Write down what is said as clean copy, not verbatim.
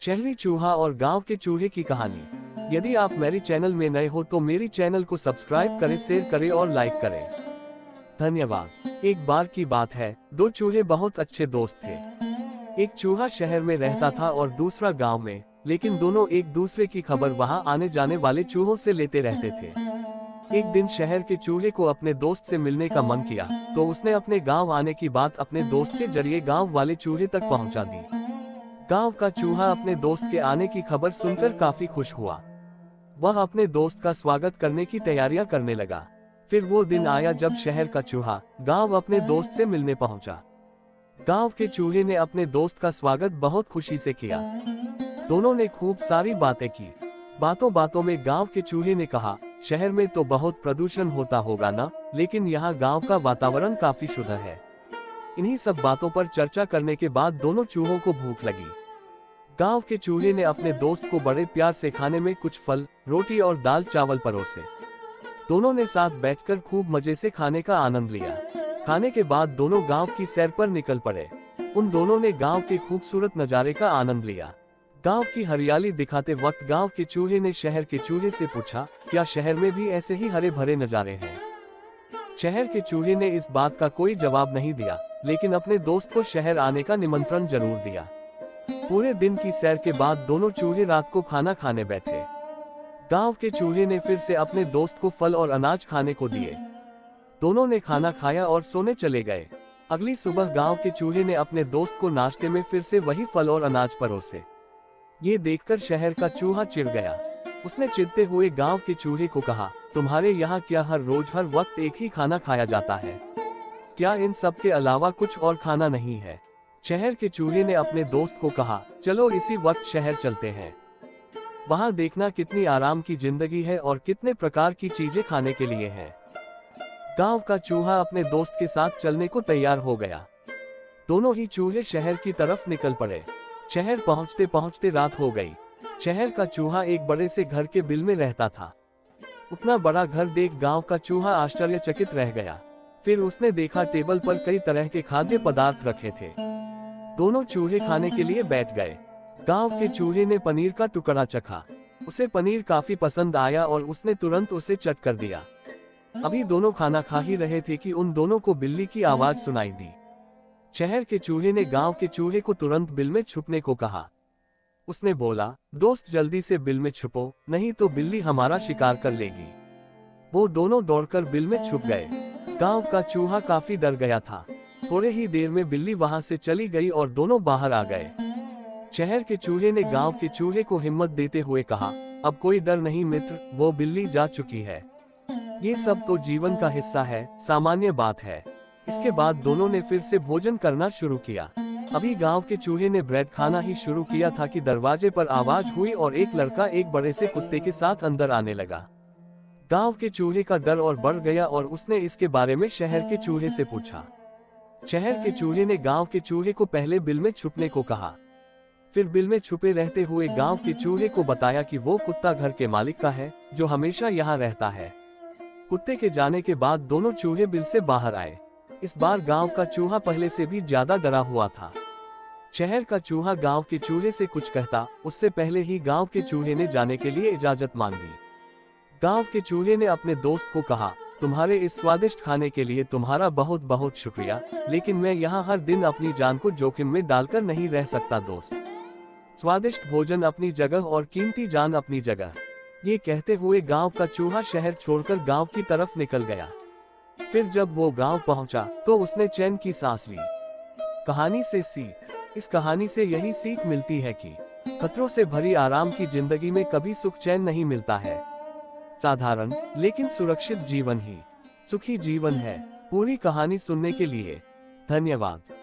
शहरी चूहा और गांव के चूहे की कहानी। यदि आप मेरी चैनल में नए हो तो मेरी चैनल को सब्सक्राइब करें, शेयर करें और लाइक करें। धन्यवाद। एक बार की बात है, दो चूहे बहुत अच्छे दोस्त थे। एक चूहा शहर में रहता था और दूसरा गांव में, लेकिन दोनों एक दूसरे की खबर वहां आने जाने वाले चूहों से लेते रहते थे। एक दिन शहर के चूहे को अपने दोस्त से मिलने का मन किया, तो उसने अपने गांव आने की बात अपने दोस्त के जरिए गांव वाले चूहे तक पहुंचा दी। गांव का चूहा अपने दोस्त के आने की खबर सुनकर काफी खुश हुआ। वह अपने दोस्त का स्वागत करने की तैयारियां करने लगा। फिर वो दिन आया जब शहर का चूहा गांव अपने दोस्त से मिलने पहुंचा। गांव के चूहे ने अपने दोस्त का स्वागत बहुत खुशी से किया। दोनों ने खूब सारी बातें की। बातों बातों में गांव के चूहे ने कहा, शहर में तो बहुत प्रदूषण होता होगा ना, लेकिन यहाँ गांव का वातावरण काफी शुद्ध है। इन्हीं सब बातों पर चर्चा करने के बाद दोनों चूहों को भूख लगी। गांव के चूहे ने अपने दोस्त को बड़े प्यार से खाने में कुछ फल, रोटी और दाल चावल परोसे। दोनों ने साथ बैठकर खूब मजे से खाने का आनंद लिया। खाने के बाद दोनों गांव की सैर पर निकल पड़े। उन दोनों ने गांव के खूबसूरत नजारे का आनंद लिया। गांव की हरियाली दिखाते वक्त गांव के चूहे ने शहर के चूहे से पूछा, क्या शहर में भी ऐसे ही हरे भरे नजारे हैं? शहर के चूहे ने इस बात का कोई जवाब नहीं दिया, लेकिन अपने दोस्त को शहर आने का निमंत्रण जरूर दिया। पूरे दिन की सैर के बाद दोनों चूहे रात को खाना खाने बैठे। गांव के चूहे ने फिर से अपने दोस्त को फल और अनाज खाने को दिए। दोनों ने खाना खाया और सोने चले गए। अगली सुबह गांव के चूहे ने अपने दोस्त को नाश्ते में फिर से वही फल और अनाज परोसे। ये देखकर शहर का चूहा चिढ़ गया। उसने चिढ़ते हुए गांव के चूहे को कहा, तुम्हारे यहाँ क्या हर रोज हर वक्त एक ही खाना खाया जाता है? क्या इन सब के अलावा कुछ और खाना नहीं है? शहर के चूहे ने अपने दोस्त को कहा, चलो इसी वक्त शहर चलते हैं। वहां देखना कितनी आराम की जिंदगी है और कितने प्रकार की चीजें खाने के लिए हैं। गांव का चूहा अपने दोस्त के साथ चलने को तैयार हो गया। दोनों ही चूहे शहर की तरफ निकल पड़े। शहर पहुंचते पहुंचते रात हो गई। शहर का चूहा एक बड़े से घर के बिल में रहता था। उतना बड़ा घर देख गांव का चूहा आश्चर्यचकित रह गया। फिर उसने देखा टेबल पर कई तरह के खाद्य पदार्थ रखे थे। दोनों चूहे खाने के लिए बैठ गए। गांव के चूहे ने पनीर का टुकड़ा चखा। उसे पनीर काफी पसंद आया और उसने तुरंत उसे चट कर दिया। अभी दोनों खाना खा ही रहे थे कि उन दोनों को बिल्ली की आवाज सुनाई दी। शहर के चूहे ने गांव के चूहे को तुरंत बिल में छुपने को कहा। उसने बोला, दोस्त जल्दी से बिल में छुपो, नहीं तो बिल्ली हमारा शिकार कर लेगी। वो दोनों दौड़कर बिल में छुप गए। गांव का चूहा काफी डर गया था। थोड़े ही देर में बिल्ली वहां से चली गई और दोनों बाहर आ गए। शहर के चूहे ने गांव के चूहे को हिम्मत देते हुए कहा, अब कोई डर नहीं मित्र, वो बिल्ली जा चुकी है। ये सब तो जीवन का हिस्सा है, सामान्य बात है। इसके बाद दोनों ने फिर से भोजन करना शुरू किया। अभी गांव के चूहे ने ब्रेड खाना ही शुरू किया था कि दरवाजे पर आवाज हुई और एक लड़का एक बड़े से कुत्ते के साथ अंदर आने लगा। गांव के चूहे का डर और बढ़ गया और उसने इसके बारे में शहर के चूहे से पूछा। शहर के चूहे ने गांव के चूहे को पहले बिल में छुपने को कहा। फिर बिल में छुपे रहते हुए गांव के चूहे को बताया कि वो कुत्ता घर के मालिक का है, जो हमेशा यहाँ रहता है। कुत्ते के जाने के बाद दोनों चूहे बिल से बाहर आए। इस बार गांव का चूहा पहले से भी ज्यादा डरा हुआ था। शहर का चूहा गांव के चूहे से कुछ कहता, उससे पहले ही गांव के चूहे ने जाने के लिए इजाजत मांगी। गांव के चूहे ने अपने दोस्त को कहा, तुम्हारे इस स्वादिष्ट खाने के लिए तुम्हारा बहुत बहुत शुक्रिया, लेकिन मैं यहाँ हर दिन अपनी जान को जोखिम में डालकर नहीं रह सकता दोस्त। स्वादिष्ट भोजन अपनी जगह और कीमती जान अपनी जगह। ये कहते हुए गांव का चूहा शहर छोड़कर गांव की तरफ निकल गया। फिर जब वो गांव पहुंचा तो उसने चैन की सांस ली। कहानी से सीख। इस कहानी से यही सीख मिलती है कि खतरों से भरी आराम की जिंदगी में कभी सुख चैन नहीं मिलता है। साधारण लेकिन सुरक्षित जीवन ही सुखी जीवन है। पूरी कहानी सुनने के लिए धन्यवाद।